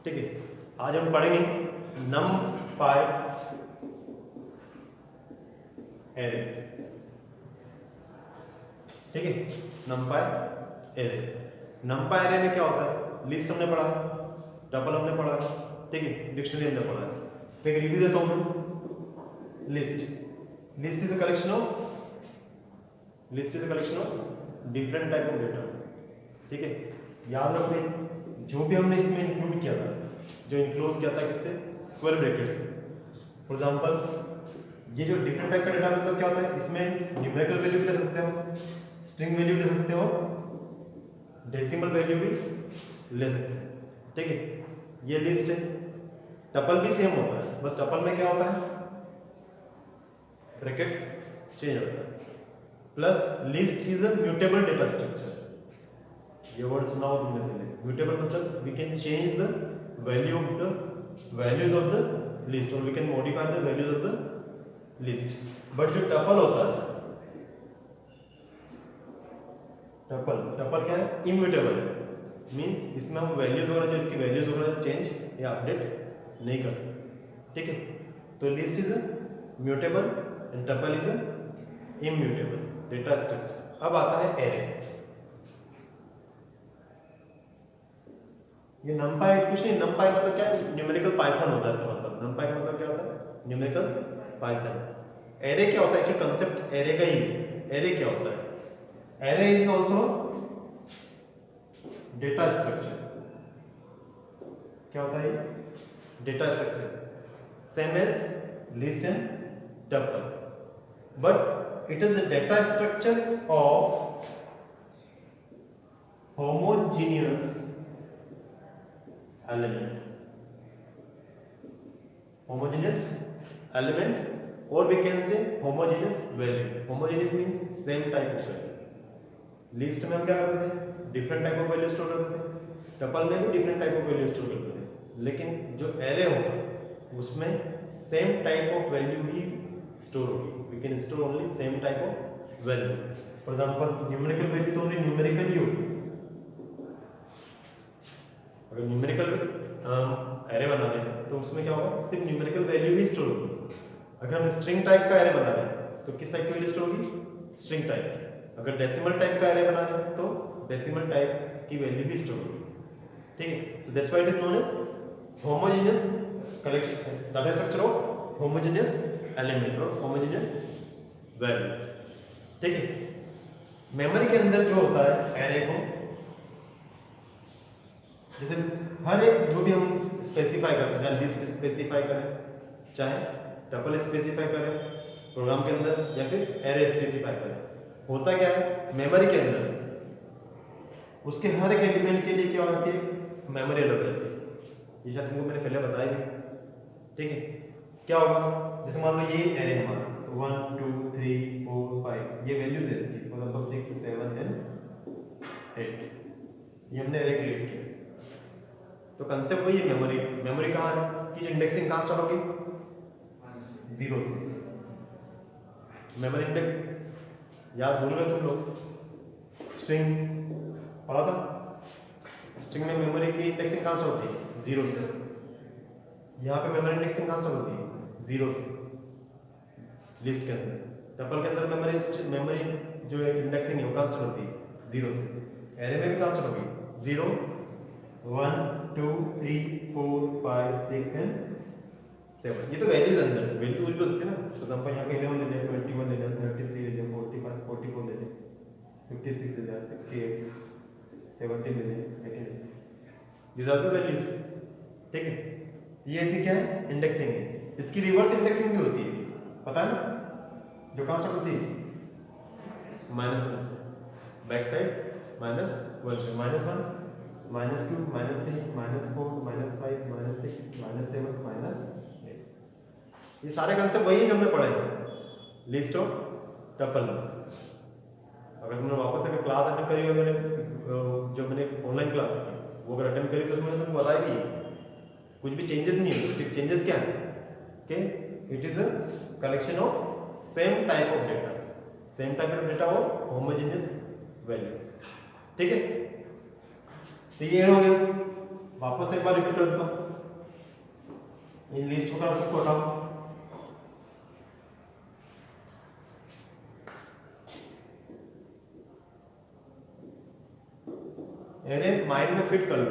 ठीक है, आज हम पढ़ेंगे NumPy एरे। ठीक है, NumPy एरे। NumPy एरे में क्या होता है? लिस्ट हमने पढ़ा, टपल हमने पढ़ा, ठीक है, डिक्शनरी हमने पढ़ा। फिर रिव्यू देता हूं मैं। List is a collection of different type of data. ठीक है, याद रखें जो भी हमने इसमें इंक्लूड किया था, जो इंक्लोज किया था किससे? स्क्वायर ब्रैकेट से। फॉर एग्जांपल ये जो डिफरेंट टाइप का डेटा मतलब क्या होता है? इसमें न्यूमेरिकल वैल्यू भी ले सकते हो, स्ट्रिंग वैल्यू ले सकते हो, डेसिमल वैल्यू भी ले सकते हैं। ठीक है, ये लिस्ट है। टपल भी सेम होता है, बस टपल में क्या होता है? ब्रैकेट चेंज होता है। Plus list is a mutable data structure. ये वर्ड सुना हो तुमने पहले। म्यूटेबल मतलब we can change the value of the values of the list और we can modify the values of the list. But जो टपल होता है, टपल क्या है? इम्यूटेबल है। मींस इसमें हम वैल्यूज वगैरह जो इसकी वैल्यूज वगैरह चेंज या अपडेट नहीं कर सकते। ठीक है, तो list is a mutable and tuple is a immutable data structure. अब आता है एरे। ये NumPy कुछ नहीं, NumPy मतलब क्या है? न्यूमेरिकल पाइथन होता है इसका मतलब। NumPy का मतलब क्या होता है? Numerical Python. एरे क्या होता है कि कंसेप्ट एरे का ही है। एरे क्या होता है? Array is also data structure. क्या होता है? Data structure same as list and tuple, but it is the data structure of homogeneous element, or we can say homogeneous value. Homogeneous means same type of value. List में हम क्या करते थे? Different type of value store करते थे। Tuple में भी different type of value store करते थे, लेकिन जो एरे होगा उसमें सेम टाइप ऑफ वैल्यू ही स्टोर होगी। We can store only same type of value. For example numerical value तो ओनली न्यूमेरिकल ही होगी। अगर न्यूमेरिकल एरे बना रहे हैं तो उसमें क्या होगा? सिर्फ न्यूमेरिकल वैल्यू ही स्टोर होगी। अगर हम स्ट्रिंग टाइप का एरे बना रहे हैं तो किस टाइप की वैल्यू स्टोर होगी? String type. अगर डेसिमल टाइप का एरे बना रहे हैं तो डेसिमल टाइप की वैल्यू भी स्टोर होगी। ठीक है, so that's why it is known as homogeneous collection, data structure of homogeneous element और होमोजेनियस वैल्यूज। ठीक है, मेमोरी के अंदर जो होता है एरे को, जैसे हर एक जो भी हम स्पेसिफाई करते हैं, चाहे लिस्ट स्पेसिफाई करें, चाहे टपल स्पेसिफाई करें प्रोग्राम के अंदर, या फिर एरे स्पेसिफाई करें, होता क्या है? मेमोरी के अंदर उसके हर एक एलिमेंट के लिए क्या होती है? मेमोरी अलग रहती है। ये शायद तुमको मैंने पहले बताया भी। ठीक है, क्या होगा? जैसे मान लो ये एरे हमारा 1 2 3 4 5 ये वैल्यूज है इसकी, फॉर एग्जांपल 6 7 एंड 8, ये हमने एरे क्रिएट किया। तो कंसेप्ट वही है मेमोरी। मेमोरी कहाँ है कि इंडेक्सिंग कहाँ स्टार्ट होगी? 0 से। मेमोरी इंडेक्स याद भूल गए तुम लोग? स्ट्रिंग पढ़ा था। स्ट्रिंग में मेमोरी की इंडेक्सिंग कहाँ स्टार्ट होती है? 0 से। यहाँ पे मेमोरी इंडेक्सिंग कहाँ स्टार्ट होती है? 0 से। लिस्ट के अंदर, टपल के अंदर मेमोरी जो इंडेक्सिंग है वो कहाँ स्टार्ट होती है? 0 से। एरे में भी कहाँ स्टार्ट होगी? 0 1 2 3 4 5 6 एंड 7। ये तो वैल्यूज अंदर वैल्यू हो सकते हैं ना। तो एग्जांपल यहाँ पे 11 ले लें, 21 ले लें, 33 ले लें, 45 44 ले लें, 56 ले लें, 68 70 ले लें, 18। these are the values। ठीक है, ये ऐसी क्या है? इंडेक्सिंग है। इसकी रिवर्स इंडेक्सिंग भी होती है, पता है ना? जो कहाँ से होती है? -1 से, बैक साइड -1 से, -1 -2 -3 -4 -5 -6 -7 -8। ये सारे कंसेप्ट वही है जो हमने पढ़े हैं लिस्ट ऑफ टपल में। अगर तुमने वापस अगर क्लास अटेंड करी हो, मैंने जो मैंने ऑनलाइन क्लास की वो अगर अटेंड करी तो मैंने तुमको बताया भी कुछ भी चेंजेस नहीं है। सिर्फ चेंजेस क्या है कि it is a collection of same type of data और होमोजेनियस वैल्यूज। ठीक है, तो ये हो गया, वापस एक बार रिपीट करता हूँ, इन लिस्ट को सबको हटाओ। एरे माइंड में फिट कर लो,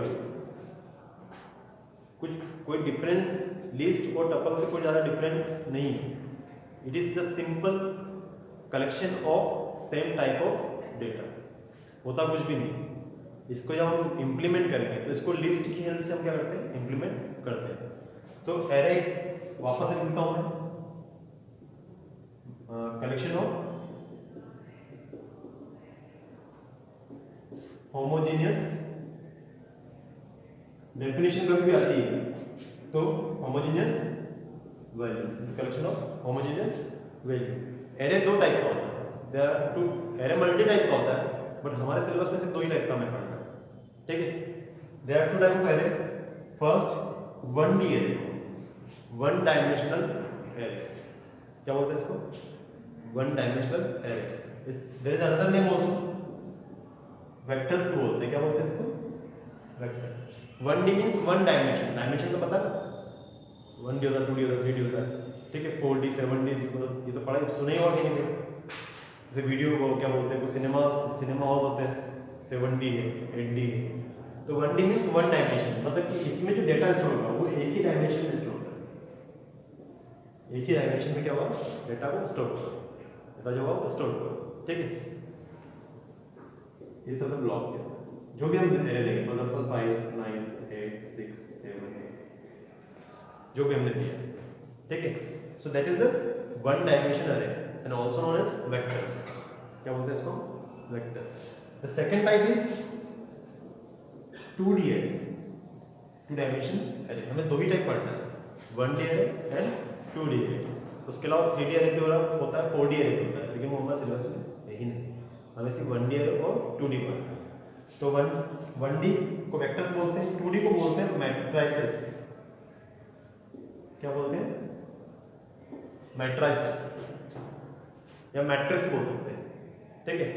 कुछ कोई डिफरेंस लिस्ट और टपल से कोई ज्यादा डिफरेंस नहीं है। It is the simple collection of same type of data, होता कुछ भी नहीं। इसको जब हम इंप्लीमेंट करेंगे तो इसको लिस्ट की हेल्प से हम क्या करते हैं, इंप्लीमेंट करते हैं। तो एरे वापस से लिखता हूं मैं, कलेक्शन ऑफ होमोजेनियस, डेफिनेशन कभी भी आती है तो homogeneous values, collection of homogeneous value. Array दो टाइप का होता है, there are two, array multi type का होता है, बट हमारे सिलेबस में सिर्फ दो ही टाइप का हमें पढ़ना है, ठीक है। There are two type of array, first 1D array, one dimensional array, क्या बोलते हैं इसको, one dimensional array. There is another name also, vectors को बोलते हैं, क्या बोलते हैं इसको, vectors. 1D means one dimension, dimension तो पता है, 1D होता है, 2D होता है, 3D होता है, ठीक है। 4D 7D, ये तो पढ़ा सुने ही होगा कि नहीं, जैसे वीडियो को क्या बोलते हैं, कुछ सिनेमा हॉल होते हैं, 7D है, 8D है। तो 1D मींस वन डायमेंशन, मतलब कि इसमें जो डेटा स्टोर होगा वो एक ही डायमेंशन में स्टोर होगा, एक ही डायमेंशन में क्या होगा, डेटा को स्टोर होगा, डेटा जो होगा वो स्टोर होगा, ठीक है। इस तरह से ब्लॉक किया, जो भी हम एरे देंगे, फॉर एग्जांपल 5 9 8 6 7 8 जो भी हमने दिया, ठीक है। So that is the one dimension array and also known as vectors, क्या बोलते हैं इसको, vector. The second type is 2D array, two dimension array. हमें दो ही टाइप पढ़ना है, 1D array and 2D array. उसके अलावा 3D एरे भी होता है, 4D एरे भी होता है, लेकिन वो हमारा सिलेबस में यही नहीं, हमें सिर्फ 1D एरे और 2D पढ़ना है। तो 1D को वेक्टर्स बोलते हैं, 2D को बोलते हैं मैट्रिसेस, क्या बोलते हैं, मैट्रिसेस या मैट्रिक्स बोल सकते हैं, ठीक है।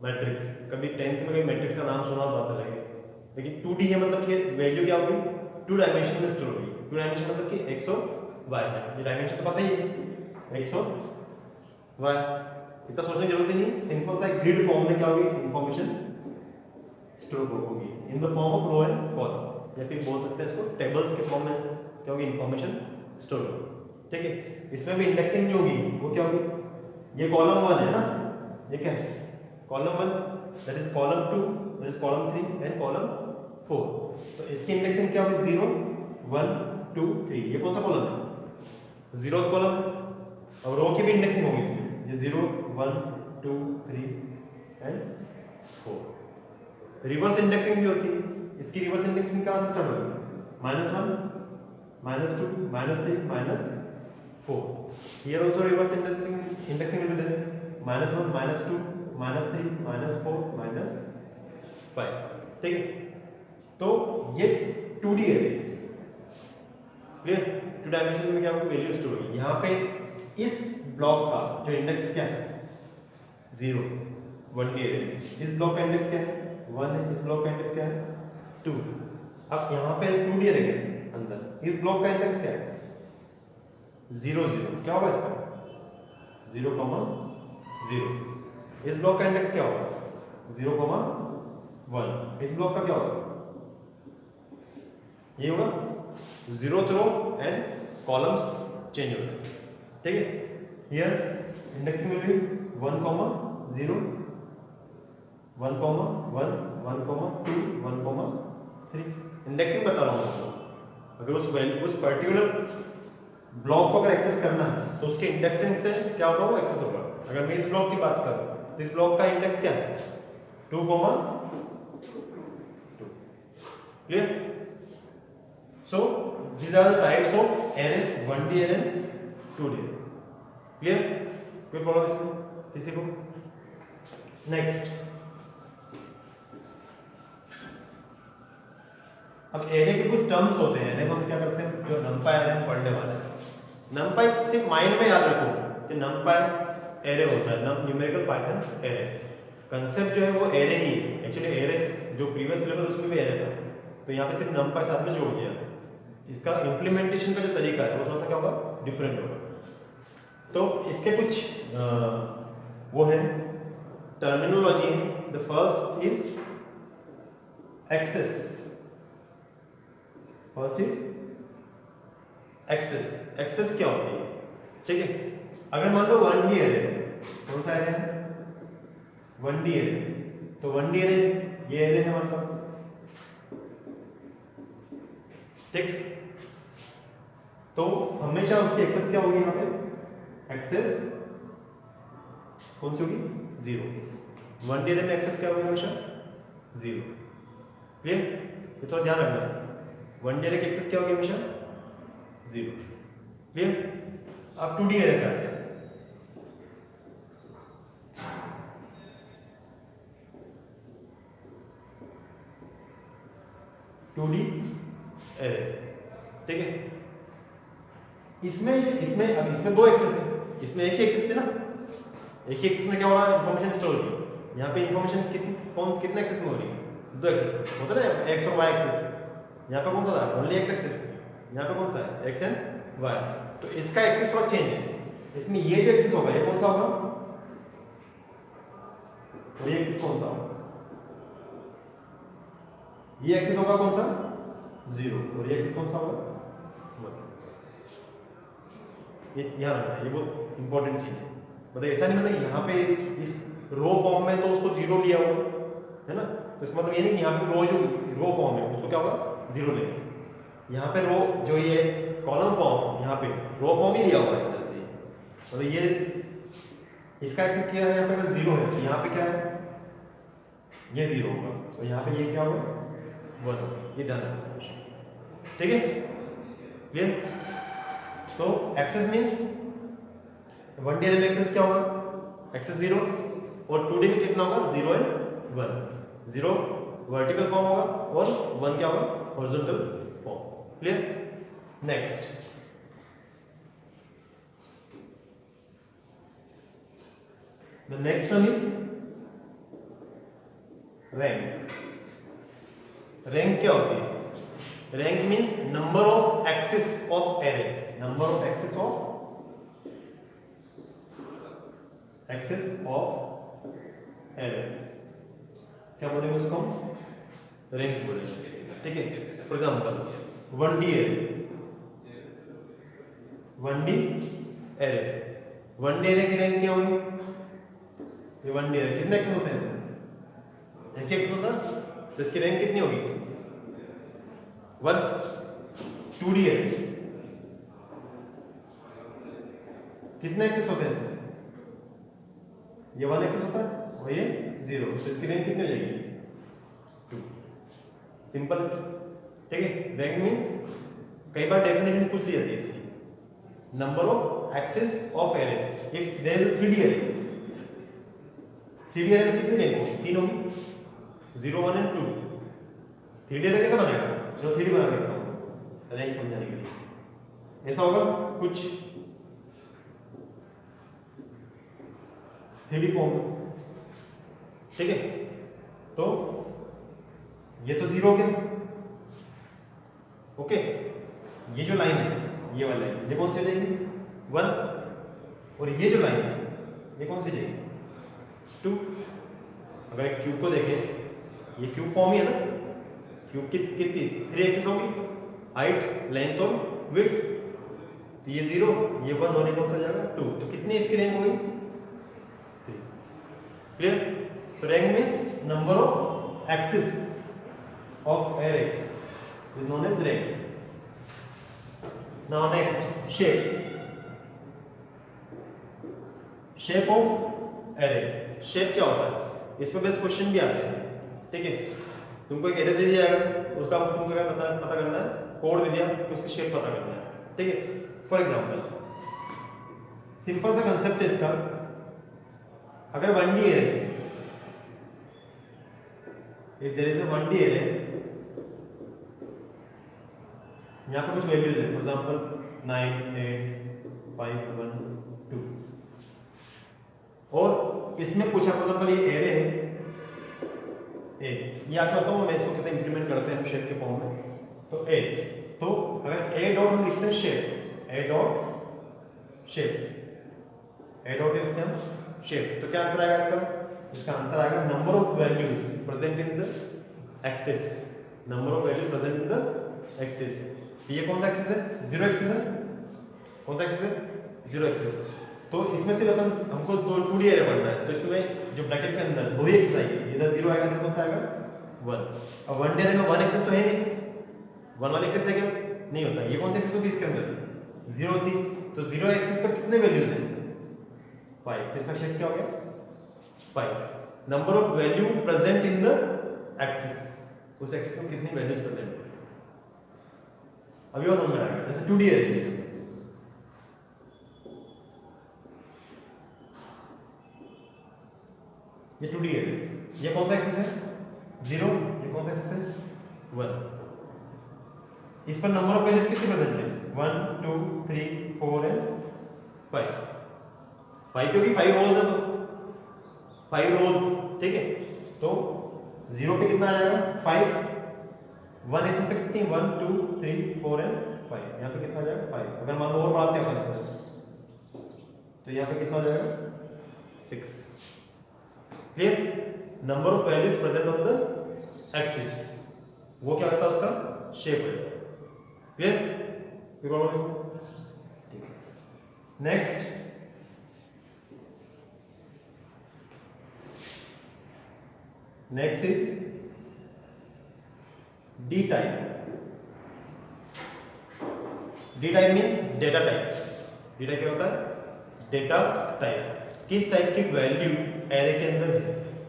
मैट्रिक्स, कभी 10th में कभी मैट्रिक्स का नाम सुना बात अलग है, लेकिन 2D है मतलब कि वैल्यू क्या होगी, टू डायमेंशन में स्टोर होगी। टू डायमेंशन मतलब कि x और y, ये डायमेंशन तो पता ही है, x और y, इतना सोचने की जरूरत ही नहीं, सिंपल सा ग्रिड फॉर्म में क्या होगी, इंफॉर्मेशन स्टोर होगी in the form of row and column, या फिर बोल सकते हैं इसको टेबल्स के फॉर्म में क्या होगी, इंफॉर्मेशन स्टोर होगी, ठीक है। इसमें भी इंडेक्सिंग जो होगी वो क्या होगी, ये कॉलम 1 है ना, ये क्या है, column 1, that is column 2, that is column 3 and column 4। तो इसकी इंडेक्सिंग क्या होगी, 0 1 2 3, ये कौन सा कॉलम है, 0th कॉलम। अब रो की भी इंडेक्सिंग होगी इसमें, ये 0 1 2 3 एंड 4। रिवर्स इंडेक्सिंग भी होती है, इसकी रिवर्स इंडेक्सिंग कहां से स्टार्ट होगी, -1 -2 -3 -4। Here also reverse indexing will be there, -1 -2 -3 -4 -5, ठीक है। तो ये 2D है, क्लियर। टू डायमेंशन में क्या होगा, वैल्यू स्टोर होगी। यहाँ पे इस ब्लॉक का जो इंडेक्स क्या है, 0, 1D है। इस ब्लॉक का इंडेक्स क्या है, 1 है। इस ब्लॉक का इंडेक्स क्या है, 2। अब यहाँ पे 2D है अंदर, इस ब्लॉक का इंडेक्स क्या है, 0 0, क्या होगा इसका, 0 0। इस ब्लॉक का इंडेक्स क्या होगा, 0 1। इस ब्लॉक का क्या होगा, ये होगा 0th row and columns change हो जाएंगे, ठीक है। Here indexing will be 1 0 1 1 1 2 1 3। Indexing बता रहा हूं आपको, अगर उस पर्टिकुलर ब्लॉक को अगर एक्सेस करना है तो उसके इंडेक्सिंग से क्या होगा, वो एक्सेस होगा। अगर मैं इस ब्लॉक की बात करूं तो इस ब्लॉक का इंडेक्स क्या है, 2 2, clear. So these are the types of array, 1D array, 2D, clear. कोई प्रॉब्लम इसमें किसी को, नेक्स्ट। अब एरे के कुछ टर्म्स होते हैं, एरे हम क्या करते हैं, जो नंपाई एरे हम पढ़ने वाले हैं। नंपाई सिर्फ माइंड में याद रखो कि नंपाई एरे होता है, न्यूमेरिकल पाइथन एरे। कंसेप्ट जो है वो एरे ही है, एक्चुअली एरे जो प्रीवियस सिलेबस उसमें भी एरे था, तो यहाँ पे सिर्फ नंबर साथ में जोड़ दिया। इसका इम्प्लीमेंटेशन का जो तरीका है वो थोड़ा सा क्या होगा, डिफरेंट होगा। तो इसके कुछ वो है टर्मिनोलॉजी है। The first is axes. First is axes. Axes क्या होती है, ठीक है। अगर मान लो 1D एरे, कौन सा एरे है, 1D एरे, तो 1D एरे ये एरे है हमारे पास, ठीक। तो हमेशा उसकी एक्सेस क्या होगी, यहाँ पे एक्सेस कौन सी होगी, 0। 1D एरे में एक्सेस क्या होगी, हमेशा 0। क्लियर, ये तो ध्यान रखना। 1D एरे की एक्सेस क्या होगी, हमेशा 0। क्लियर। अब 2D एरे का 2D एरे, ठीक है। इसमें अब इसमें दो एक्सेस है, इसमें एक ही एक्सेस थे ना, एक ही एक्सेस में क्या हो रहा है, इंफॉर्मेशन स्टोर की। यहाँ पे इंफॉर्मेशन कितने एक्सेस में हो रही है, दो एक्सेस होता है ना, एक्स और वाई एक्सेस। यहाँ पे कौन सा था, ओनली एक्स एक्सेस। यहाँ पे कौन सा है, एक्स एंड वाई। तो इसका एक्सेस थोड़ा चेंज है। इसमें ये जो एक्सेस होगा ये कौन सा होगा, और ये एक्सेस कौन सा होगा, ये एक्सेस होगा कौन सा, 0, और ये एक्सेस कौन सा होगा, 1। ये ध्यान रखना, ये बहुत इंपॉर्टेंट चीज है। मतलब ऐसा नहीं मतलब यहाँ पे इस रो फॉर्म में तो उसको 0 लिया हुआ है ना, तो इसका मतलब ये नहीं कि यहाँ पे रो जो रो फॉर्म है उसको क्या होगा, 0 लेंगे। यहाँ पे रो जो ये कॉलम फॉर्म, यहाँ पे रो फॉर्म ही लिया हुआ है, मतलब ये इसका एक्सेस क्या है, यहाँ पे अगर 0 है तो यहाँ पे क्या है, ये 0 होगा, तो यहाँ पे ये क्या होगा, 1 होगा। ये ध्यान रखना, ठीक है। क्लियर। तो एक्सेस मींस 1D एरे में एक्सेस क्या होगा, एक्सेस 0, और 2D में कितना होगा, 0 एंड 1। 0 वर्टिकल फॉर्म होगा और 1 क्या होगा, horizontal form. Clear. Next, the next one is rank. Rank क्या होती है, rank means number of axes of array, number of axes of array, क्या बोलेंगे उसको, रैंक बोलेंगे, ठीक है। For example 1D array, 1D array, 1D array की रैंक क्या होगी, ये 1D एरे कितने एक्सेस होते हैं, एक एक्सेस होता है, तो इसकी रैंक कितनी होगी, 1। 2D एरे कितने एक्सेस होते हैं इसमें, ये 1 एक्सेस होता है और ये 0, तो इसकी रैंक कितनी हो जाएगी, 2। सिंपल, ठीक है। रैंक मींस कई बार डेफिनेशन पूछ ली जाती है इसकी, number of axes of array. If there is 3D array, 3D array में कितनी रैंक होगी, 3 होगी, 0, 1 एंड 2। 3D एरे कैसा बनेगा, चलो 3D बना देता हूँ रैंक समझाने के लिए। ऐसा होगा कुछ 3D फॉर्म, ठीक है। तो ये तो 0 हो गया, ओके। ये जो लाइन है, ये वाली लाइन, ये कौन सी जाएगी, 1, और ये जो लाइन है ये कौन सी जाएगी, 2। अगर एक क्यूब को देखें, ये क्यूब फॉर्म ही है ना, क्यूब कितनी 3 एक्सेस होगी, हाइट, लेंथ और विड्थ। तो ये 0, ये 1 और ये कौन सा जाएगा, 2। तो कितनी इसकी रैंक होगी, 3। क्लियर। तो rank means number of axes of array is known as rank. Now next, shape. Shape of array, shape क्या होता है, इसमें बेस्ट क्वेश्चन भी आते हैं, ठीक है। तुमको एक एरे दे दिया जाएगा, उसका तुमको क्या पता करना है, कोड दे दिया तो उसकी शेप पता करना है, ठीक है। फॉर एग्जांपल सिंपल सा कंसेप्ट है इसका, अगर 1D array, if there is a 1D array, यहाँ पर कुछ वैल्यूज है, फॉर एग्जांपल 9, 8, 5, 1, 2, और इसमें पूछा, फॉर एग्जांपल ये एरे है ए, ये आपको बताऊँ मैं इसको कैसे इंप्लीमेंट करते हैं शेप के फॉर्म में। तो ए, तो अगर ए डॉट हम लिखते हैं शेप, ए डॉट शेप, ए डॉट लिखते हैं हम शेप, तो क्या आंसर आएगा इसका? इसका आंसर आएगा number of values present in the axis, number of values present in the axis. ये कौन सा एक्सिस है? जीरो एक्सिस है। कौन सा एक्सिस है? Zero axis. तो इसमें से अपन हमको दो 2D एरे बनना है, तो इसमें जो ब्रैकेट के अंदर दो ही एक्सिस आएगी, इधर जीरो आएगा तो कौन सा आएगा? 1। अब 1D एरे में 1 एक्सिस तो है नहीं, 1 वाली एक्सिस है क्या? नहीं होता। ये कौन सी एक्सिस होती है इसके अंदर? जीरो थी, तो जीरो एक्सिस पर कितने वैल्यूज हैं? 5। तो इसका शेप क्या हो गया? 5। Number of value present in the axis, उस एक्सिस में कितनी वैल्यूज प्रेजेंट है। अभी और समझ आएगा। जैसे 2D एरे, ये 2D है, ये कौन सा एक्सिस है? 0। ये कौन सा एक्सिस है? 1। इस पर नंबर ऑफ वैल्यूज कितनी प्रेजेंट है? 1 2 3 4 एंड 5। 5 क्योंकि 5 रोज है, तो 5 रोज, ठीक है। तो 0 पे कितना आ जाएगा? 5। 1 एक्सिस पे कितनी? 1 2 3 4 एंड 5। यहाँ पे कितना आ जाएगा? 5। अगर मान लो और बढ़ाते हैं 5 तो यहाँ पे कितना आ जाएगा? 6। Clear? Number of values present on the axis, वो क्या होता है? उसका शेप है। Clear? Next, next is D type. D type means data type. D type क्या होता है? Data type. किस टाइप की वैल्यू एरे के अंदर है,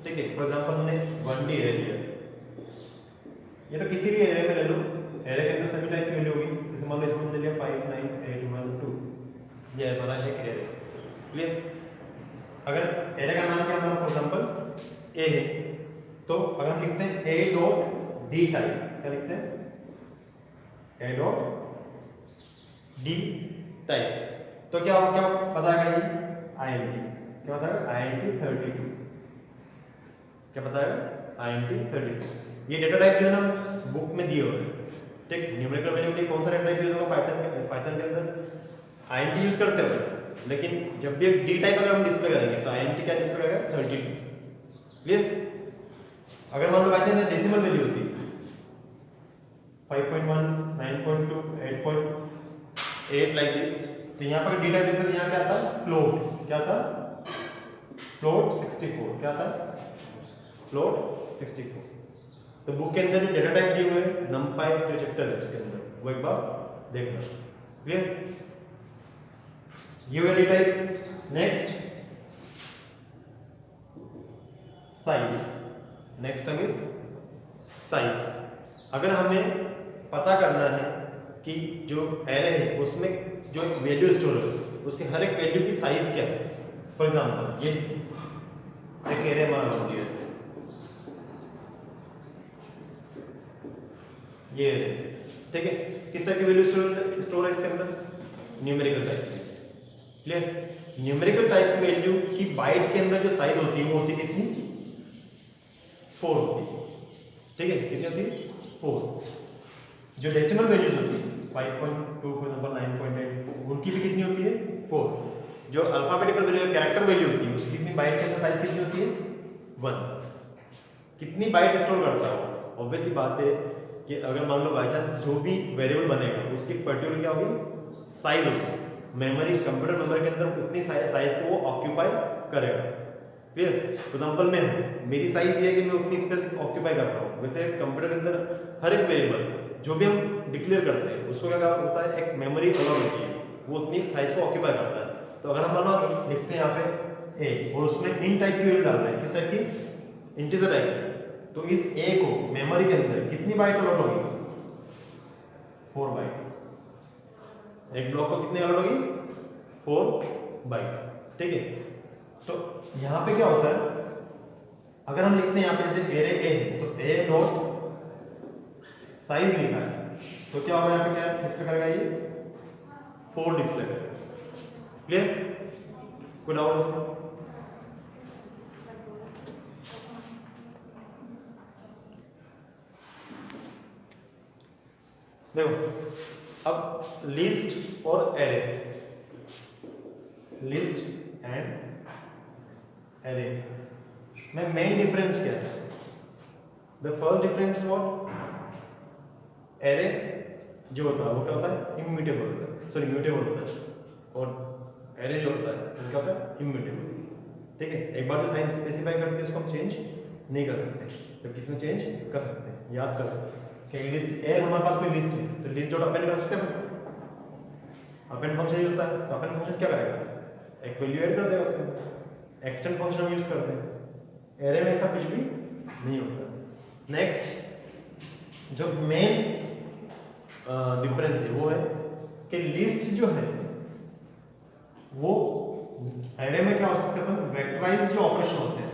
ठीक है। फॉर एग्जांपल हमने 1D एरे लिया, ये तो किसी भी एरे में ले लो, एरे के अंदर सभी टाइप की वैल्यू होगी। जैसे मान लो इसको हमने लिया 5 9 8 1 2, ये हमारा एक एरे। क्लियर? अगर एरे का नाम क्या हमारा फॉर एग्जांपल ए है, तो अगर हम लिखते हैं ए डॉट डी टाइप, क्या लिखते हैं? ए डॉट डी टाइप, तो क्या पता है? INT क्या बताएगा? INT 32। क्या बताएगा? INT 32। ये डेटा टाइप जो है ना बुक में दिए हुए हैं, ठीक। न्यूमेरिकल वैल्यू के लिए कौन सा डेटा टाइप यूज होगा? पाइथन के अंदर INT यूज करते हो, लेकिन जब भी एक डी टाइप अगर हम डिस्प्ले करेंगे तो INT क्या डिस्प्ले करेगा? 32। क्लियर? अगर मान लो बाई चांस डेसिमल वैल्यू होती 5.1 9.2 8.8 लाइक दिस, तो यहाँ पर डी टाइप डिस्प्ले यहाँ क्या था? फ्लोट। क्या था? फ्लोट 64। क्या था? फ्लोट 64। तो बुक के अंदर जो डेटा टाइप दिए हुए हैं, नंपाई जो चैप्टर है उसके अंदर, वो एक बार देखना। क्लियर? ये वाली type. Next, size. Next term is size. अगर हमें पता करना है कि जो एरे है उसमें जो वैल्यू स्टोर है उसके हर एक वैल्यू की साइज क्या है। फॉर एग्जांपल ये एक एरे हमारा हो गया, ये ठीक है। किस टाइप की वैल्यू स्टोर है इसके अंदर? न्यूमेरिकल टाइप की। क्लियर? न्यूमेरिकल टाइप की वैल्यू की बाइट के अंदर जो साइज होती है वो होती है कितनी? 4 होती है, ठीक है। कितनी होती है? 4। जो डेसिमल वैल्यूज होती है 5.2 फॉर एग्जांपल 9.8, उनकी भी कितनी होती है? 4। जो अल्फाबेटिकल वैल्यू कैरेक्टर वैल्यू होती है उसकी कितनी बाइट के अंदर साइज कितनी होती है? 1। कितनी बाइट स्टोर करता है? ऑब्वियस सी बात है कि अगर मान लो बाई चांस जो भी वेरिएबल बनेगा उसकी पर्टिकुलर क्या होगी? साइज होगी। मेमोरी, कंप्यूटर मेमोरी के अंदर उतनी साइज को वो ऑक्यूपाई करेगा। क्लियर? एग्जांपल में मेरी साइज ये है कि मैं उतनी स्पेस ऑक्यूपाई करता हूँ। वैसे कंप्यूटर के अंदर हर एक वेरिएबल जो भी हम डिक्लेयर करते हैं उसको क्या होता है? एक मेमोरी अलॉट होती है, वो उतनी साइज को ऑक्यूपाई करता है। तो अगर हम मानो लिखते हैं यहाँ पे ए और उसमें इन टाइप की वैल्यू डाल रहे हैं, किस टाइप की? इंटीजर टाइप की, तो इस ए को मेमोरी के अंदर कितनी बाइट अलॉट होगी? 4 बाइट। एक ब्लॉक को कितनी अलॉट होगी? 4 बाइट, ठीक है। तो यहाँ पे क्या होता है? अगर हम लिखते हैं यहाँ पे जैसे एरे ए है तो ए डॉट साइज लिखा है, तो क्या होगा? यहाँ पे क्या डिस्प्ले करेगा? ये 4 डिस्प्ले करेगा। क्लियर? कोई डाउट? देखो अब लिस्ट और एरे, लिस्ट एंड एरे में मेन डिफरेंस क्या है? The first difference is what? Array जो होता है वो क्या होता है? इम्यूटेबल होता है, सॉरी म्यूटेबल होता है, और एरे जो होता है वो क्या होता है? इम्यूटेबल। ठीक है, एक बार जो साइन स्पेसिफाई करते हैं उसको हम चेंज नहीं कर सकते, तो किसमें चेंज कर सकते हैं? याद करो कि लिस्ट ए, हमारे पास कोई लिस्ट है तो लिस्ट डॉट अपेंड कर सकते हैं। अपेंड फंक्शन यूज होता है, तो अपेंड फंक्शन क्या करेगा? एक वैल्यू ऐड कर देगा उसमें। एक्सटेंड फंक्शन हम यूज करते हैं। एरे में ऐसा कुछ भी नहीं होता। नेक्स्ट जो मेन डिफरेंस है वो है कि लिस्ट जो है वो एरे में क्या हो सकता है? वेक्टराइज जो ऑपरेशन होते हैं,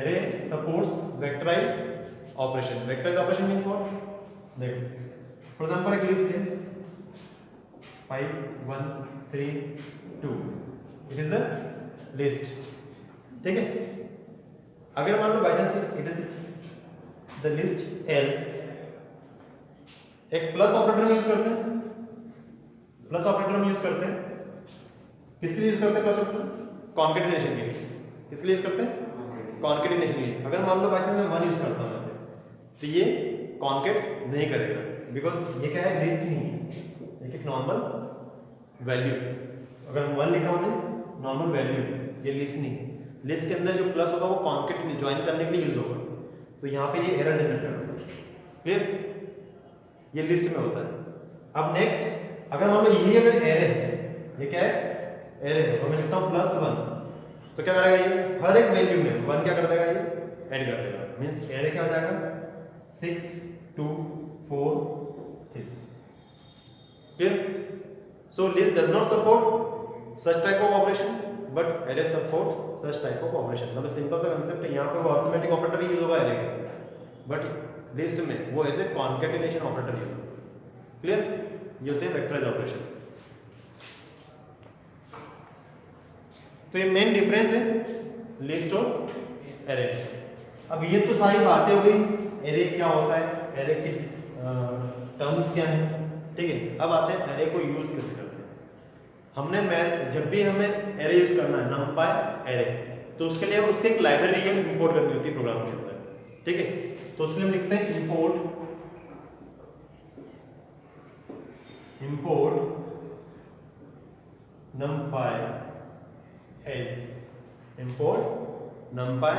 array supports vectorize operation. Vectorize operation means what? देखो फॉर एग्जांपल एक लिस्ट है 5 1 3 2, इट इज द लिस्ट। ठीक है, अगर मान लो by chance it is the list L, एक प्लस ऑपरेटर यूज करते हैं। प्लस ऑपरेटर हम यूज करते हैं किसके लिए यूज करते हैं? प्लस ऑपरेटर कॉन्केटिनेशन के लिए। किसके लिए यूज करते हैं? कॉन्केटिनेशन के लिए। अगर मान लो बाय चांस मैं 1 यूज करता हूं तो ये कॉन्केट नहीं करेगा, बिकॉज ये क्या है? लिस्ट नहीं है, एक नॉर्मल वैल्यू। अगर 1 लिखा हो मींस नॉर्मल वैल्यू, ये लिस्ट नहीं है। लिस्ट के अंदर जो प्लस होगा वो कॉन्केट ज्वाइन करने के लिए यूज होगा, तो यहाँ पे ये एरर जनरेट करेगा। क्लियर? ये लिस्ट में होता है। अब नेक्स्ट अगर मान लो ये अगर एरे है, ये क्या है? एरे है, और मैं लिखता हूँ +1, तो क्या करेगा ये? हर एक वैल्यू में 1 क्या कर देगा? ये ऐड कर देगा। मींस एरे क्या हो जाएगा? 6 2 4 3। Clear? So list does not support such type of operation, but array support such type of operation. मतलब सिंपल सा कंसेप्ट है, यहाँ पे वो अरिथमेटिक ऑपरेटर यूज होगा एरे का, बट लिस्ट में वो as a concatenation operator use होगा। क्लियर? ये होते हैं वेक्टराइज ऑपरेशन। तो ये मेन डिफरेंस है लिस्ट और एरे। अब ये तो सारी बातें हो गई, एरे क्या होता है, एरे की टर्म्स क्या है। ठीक है, अब आते हैं एरे को यूज कैसे करते हैं। हमने जब भी हमें एरे यूज करना है, numpy एरे, तो उसके लिए उसके एक लाइब्रेरी इंपोर्ट करनी होती है प्रोग्राम के अंदर। ठीक है, तो उसके लिए हम लिखते हैं import numpy as, import numpy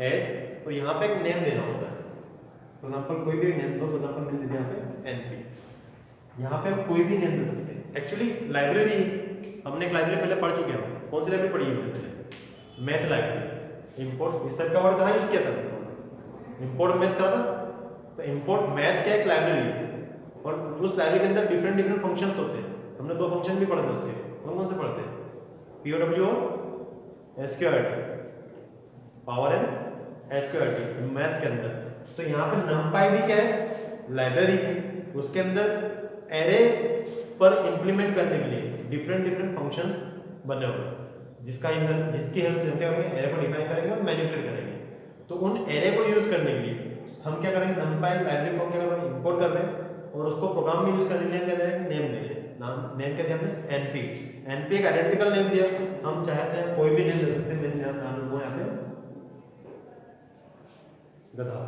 as। तो यहाँ पे एक नेम देना होता है। फॉर एग्जांपल कोई भी नेम दो, फॉर एग्जांपल मैंने दे दिया यहाँ पे np। यहाँ पे हम कोई भी नेम दे सकते हैं। एक्चुअली लाइब्रेरी हमने एक लाइब्रेरी पहले पढ़ चुके हैं। कौन सी लाइब्रेरी पढ़ी है हमने पहले? Math library. इंपोर्ट इस टाइप का वर्ड कहाँ यूज किया था? इंपोर्ट मैथ था। तो इंपोर्ट मैथ क्या एक लाइब्रेरी है, और उस लाइब्रेरी के अंदर डिफरेंट फंक्शंस होते हैं। हमने 2 फंक्शन भी पढ़े थे उसके। कौन कौन से पढ़ते हैं? POW SQRT, power and SQRT math के अंदर। तो यहाँ पे numpy भी क्या है? लाइब्रेरी है। उसके अंदर एरे पर इंप्लीमेंट करने के लिए डिफरेंट फंक्शंस बने हुए हैं, जिसकी हेल्प से हम क्या करेंगे? एरे को डिफाइन करेंगे और मैनिपुलेट करेंगे। तो उन एरे को यूज करने के लिए हम क्या करेंगे? numpy लाइब्रेरी को क्या करेंगे? इंपोर्ट कर रहे हैं, और उसको प्रोग्राम में यूज करने के लिए नेम दे रहे हैं। नेम क्या दिया हमने? np एक आइडेंटिकल नेम दिया। हम चाहते हैं कोई भी नेम दे सकते हैं। मींस यहाँ पे गधा,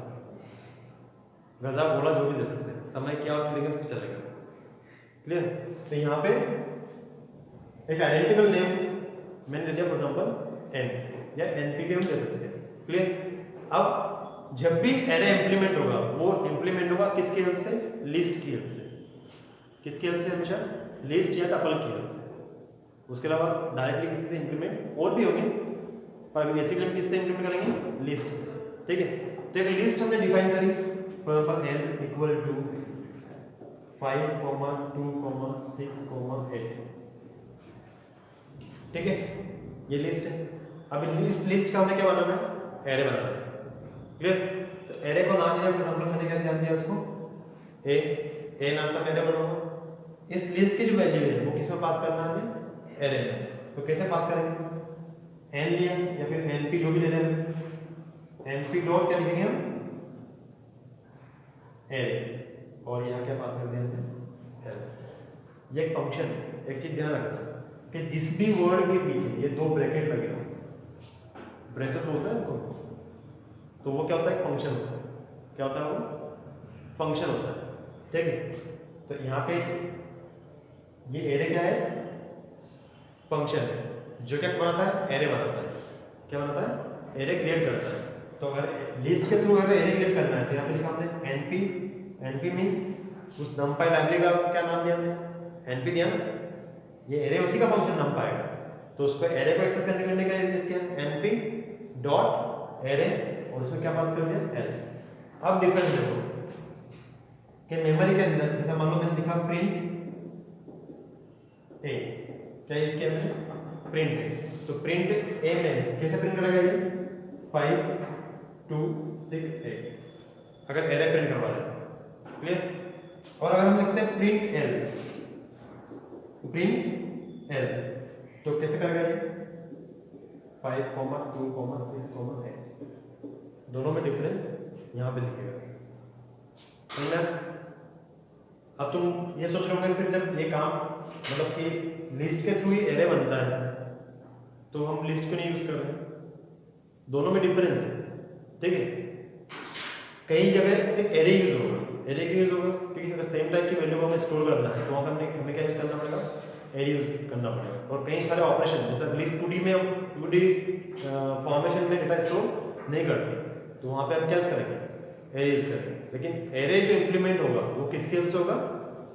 गधा घोड़ा जो भी दे सकते हैं, समय क्या लेकिन कुछ चलेगा। क्लियर? तो यहाँ पे एक आइडेंटिकल नेम मैंने दे दिया, फॉर एग्जांपल n या npk हम दे सकते हैं। क्लियर? अब जब भी एरे इंप्लीमेंट होगा, वो इंप्लीमेंट होगा किसकी हेल्प से? लिस्ट की हेल्प से। किसकी हेल्प से? हमेशा लिस्ट या टपल की हेल्प से। उसके अलावा डायरेक्टली किसी से इंप्लीमेंट और भी होंगे, पर बेसिकली हम किससे इंप्लीमेंट करेंगे? लिस्ट से। ठीक है, तो एक लिस्ट हमने डिफाइन करी, for example l equal to 5, 2, 6, 8। ठीक है, ये लिस्ट है। अब इस लिस्ट का हमने क्या बनाना है? एरे बनाना है। क्लियर? तो एरे को नाम दिया, फॉर एग्जांपल मैंने क्या नाम दिया उसको? ए नाम का एरे बनाऊंगा। इस लिस्ट की जो वैल्यू है वो किसमें पास करना है? एरे में। तो कैसे पास करेंगे? n लिया या फिर np जो भी ले लें। np डॉट क्या लिखेंगे हम? एरे, और यहाँ क्या पास कर दिया हमने एल। ये एक फंक्शन है। एक चीज ध्यान रखना कि जिस भी वर्ड के पीछे ये दो ब्रैकेट लगे हो, ब्रेसेस होता है इनको, तो वो क्या होता है, फंक्शन होता है। क्या होता है वो, फंक्शन होता है, ठीक है। तो यहाँ पे ये एरे क्या है, फंक्शन है, जो क्या बनाता है, एरे बनाता है। क्या बनाता है, एरे क्रिएट करता है। तो अगर लिस्ट के थ्रू अगर एरे क्रिएट करना है तो यहाँ पे लिखा हमने एनपी। एनपी मींस उस नंपाई लाइब्रेरी का क्या नाम दिया हमने, एनपी दिया ना। ये एरे उसी का फंक्शन नंपाई है, तो उसको एरे को एक्सेस करने के लिए क्या यूज किया, एनपी डॉट एरे, और उसमें क्या पास कर दिया, एल। अब डिफरेंस देखो कि मेमोरी के अंदर जैसे मान लो मैंने लिखा प्रिंट ए, क्या इसके अंदर प्रिंट है, तो प्रिंट ए में कैसे प्रिंट करेगा ये 5 2 6 8, अगर एरे प्रिंट करवा रहे हैं, क्लियर। और अगर हम लिखते हैं प्रिंट एल, प्रिंट एल, तो कैसे करेगा ये 5 2 6 8, दोनों में डिफरेंस यहाँ पे लिखेगा। अब तुम ये सोच रहे होंगे फिर जब ये काम मतलब कि लिस्ट के थ्रू ही एरे बनता है तो हम लिस्ट क्यों नहीं यूज कर रहे हैं, दोनों में डिफरेंस है, ठीक है। कई जगह सिर्फ एरे यूज होगा, एरे क्यों यूज होगा, क्योंकि अगर सेम टाइप की वैल्यू को हमें स्टोर करना है तो हमें क्या यूज करना पड़ेगा, एरे यूज करना पड़ेगा। और कई सारे ऑपरेशन जैसे लिस्ट 2D में 2D फॉर्मेशन में डेटा स्टोर नहीं करते, तो वहां पे हम क्या यूज करेंगे, एरे यूज करेंगे। लेकिन एरे जो इंप्लीमेंट होगा वो किसकी हेल्प से होगा,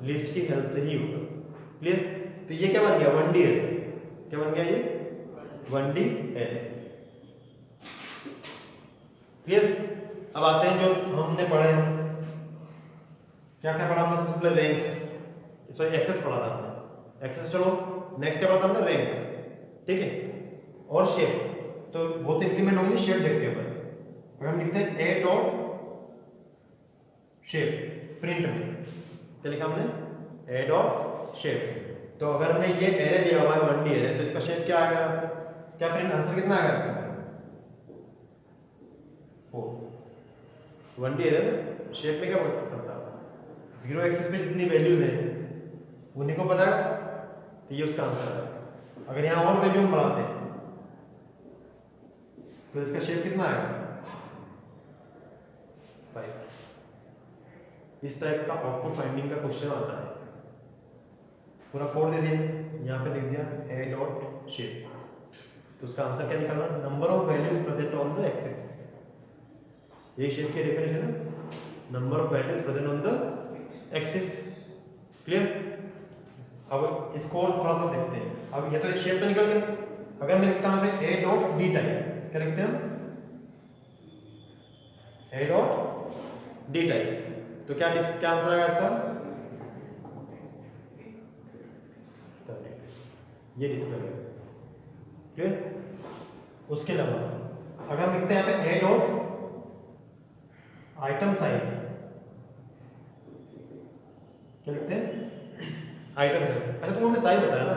लिस्ट की हेल्प से ही होगा, क्लियर। तो ये क्या बन गया, 1D एरे। क्या बन गया ये, 1D एरे, क्लियर। अब आते हैं जो हमने पढ़े, क्या क्या पढ़ा हमने, सबसे पहले रैंक, सॉरी एक्सेस पढ़ा था हमने, एक्सेस। चलो नेक्स्ट क्या पढ़ा था हमने, रैंक, ठीक है। और शेप, तो वो तो इंप्लीमेंट होंगे, शेप देखते हैं। अगर हम लिखते हैं ए डॉट शेप प्रिंट में, क्या लिखा हमने, ए डॉट शेप। तो अगर हमने ये एरे दिया हुआ है 1D एरे, तो इसका शेप क्या आएगा, क्या प्रिंट आंसर कितना आएगा इसका, 4। 1D एरे शेप में क्या करता है, 0 एक्सिस पे जितनी वैल्यूज है उन्हीं को पता है, तो ये उसका आंसर है। अगर यहाँ और वैल्यू हम बढ़ाते हैं तो इसका शेप कितना आएगा, 5। इस टाइप का आउटपुट फाइंडिंग का क्वेश्चन आता है। पूरा कोड दे दिया, यहाँ पे लिख दिया ए डॉट शेप, तो उसका आंसर क्या निकालना, number of values present on the axis. ये शेप की डेफिनेशन है, number of values present on the axis, clear. अब इसको थोड़ा सा देखते हैं। अब ये तो एक शेप तो निकल गया। अगर मैं लिखता हूं ए डॉट डी टाइप, क्या लिखते हैं हम, ए डॉट डी टाइप, तो क्या आंसर आएगा इसका, ये डिस्प्ले है, क्लियर। उसके अलावा अगर हम लिखते हैं ए डॉट आइटम साइज, क्या लिखते हैं, आइटम साइज। अच्छा तुम हमने साइज बताया ना,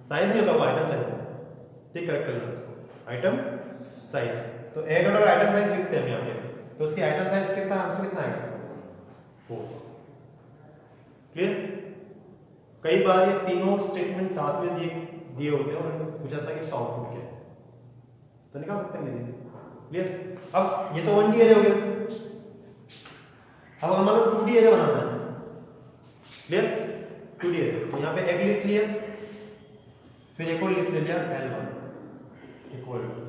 साइज नहीं होता वो आइटम साइज, ठीक, करेक्ट करना उसको, आइटम साइज। तो ए डॉट अगर आइटम साइज लिखते हैं यहाँ पे, तो उसकी आइटम साइज कितना, आंसर कितना आएगा, 4, क्लियर। कई बार ये तीनों स्टेटमेंट साथ में दिए होते हैं और पूछा था कि इसका आउटपुट क्या है, तो निकाल सकते हैं, क्लियर। अब ये तो 1D एरे हो गया। अब हमारा 2D एरे बनाना है, क्लियर, 2D एरे। तो यहाँ पे एक लिस्ट लिया, फिर एक और लिस्ट ले लिया L1 इक्वल टू,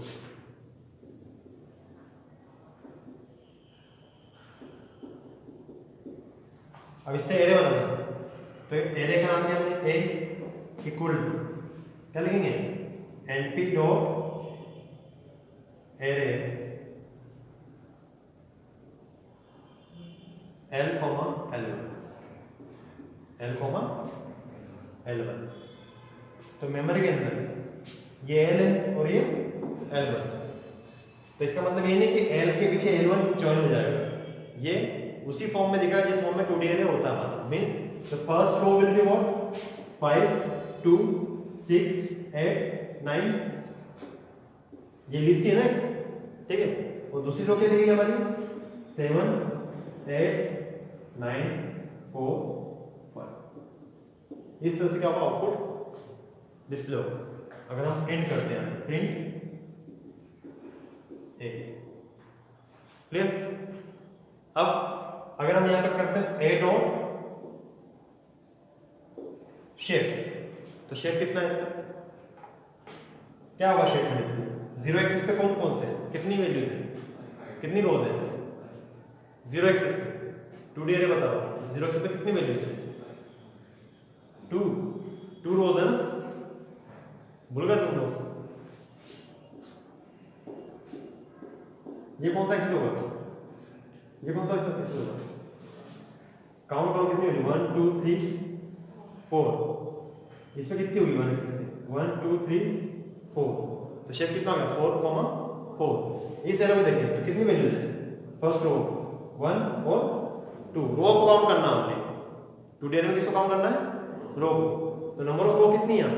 अब इससे एरे बनाना है, तो एरे का नाम दिया हमने ए इक्वल टू, क्या लिखेंगे, NP dot array L, L1। तो मेमोरी के अंदर ये L है और ये L1, तो इसका मतलब ये नहीं कि L के पीछे L1 ज्वाइन हो जाएगा, ये उसी फॉर्म में दिखा जिस फॉर्म में 2D एरे होता है। Means the first row will be what, 5 2 6 8 9, ये लिस्ट है ना, ठीक है। और दूसरी रो क्या देगी हमारी, 7 8 9 4 1। इस तरह से क्या होगा, आउटपुट डिस्प्ले होगा। अगर हम प्रिंट करते हैं, प्रिंट ए, क्लियर। अब अगर हम यहां पर करते हैं ए डॉट शेप, तो शेप कितना है इसका, क्या होगा शेप में इसमें, 0 एक्सिस पे कौन कौन से, कितनी वैल्यूज है, कितनी रोज है, 0 एक्सिस पे 2D अरे बताओ, 0 एक्सिस पे कितनी वैल्यूज है, 2 रोज है ना, भूल गए तुम लोग। ये कौन सा एक्सिस होगा, ये कौन सा एक्सिस होगा, काउंट करो कितनी होगी, 1 2 3 4, इसमें कितनी होगी 1 एक्सिस पे, 1 2 3 4, तो शेप कितना होगा 4, 4। इस एरो में देखिए तो कितनी वैल्यूज है, फर्स्ट रो 1 और 2, रो को काउंट करना हमने, 2D में किसको काउंट करना है, रो, तो नंबर ऑफ रो कितनी है,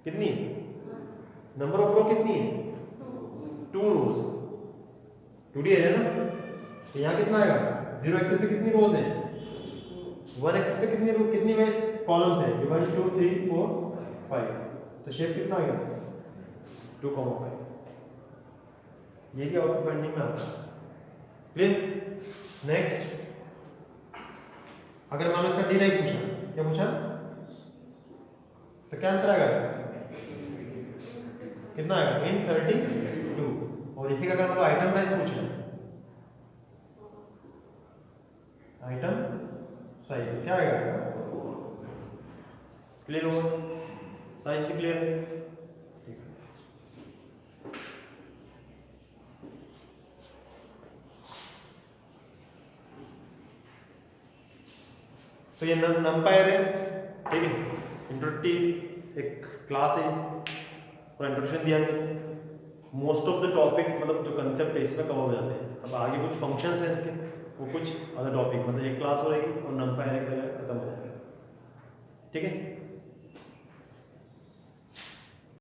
कितनी, नंबर ऑफ रो कितनी है, 2 रोज, 2D है ना, तो यहाँ कितना आएगा, 0 एक्सिस पे कितनी रोज है, 1 एक्सिस पे कितनी रो, कितनी में कॉलम्स है, 1 2 3 4 5, तो शेप कितना आएगा 2,5, ये क्या आउटपुट पेंडिंग में आता है, क्लियर। नेक्स्ट, अगर मान लो इसका डी टाइप पूछा, क्या पूछा, तो क्या आंसर आएगा, कितना आएगा, इन 32, और इसी का अगर मतलब आइटम साइज पूछना, आइटम साइज क्या आएगा इसका, क्लियर होगा, साइज से क्लियर है। तो ये नंपायर है, ठीक है, इंट्रोडक्टिव एक क्लास है और इंट्रोडक्शन दिया गया, मोस्ट ऑफ द टॉपिक मतलब जो कंसेप्ट है इसमें कवर हो जाते हैं। अब आगे कुछ फंक्शंस हैं इसके, वो कुछ अदर टॉपिक, मतलब एक क्लास हो रहेगी और नंपायर एक खत्म हो जाएगा, ठीक है।